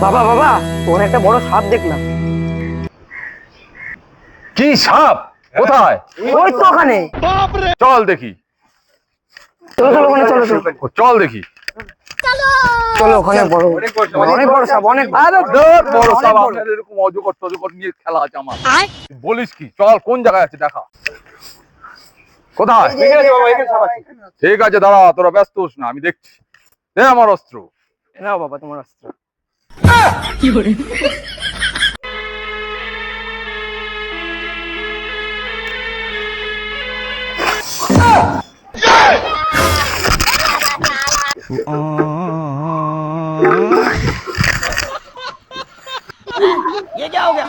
বাবা বাবা, ওখানে একটা বড় সাপ দেখলাম। কি সাপ? কোথায়? ওই তো ওখানে। চল দেখি। চলো চলো ওখানে, চলো চলো চল দেখি। চলো ওখানে বড় অনেক বড় সাপ, অনেক বড় সাপ। আপনার এরকম অজগর টজগর নিয়ে খেলা আছে আমার। বলিস কি? চল, কোন জায়গায় আছে দেখা। কোথায়? ঠিক আছে, দাঁড়া, তোরা ব্যস্ত হোস না, আমি দেখছি। দে আমার অস্ত্র। নাও বাবা তোমার অস্ত্র। ये क्या हो गया?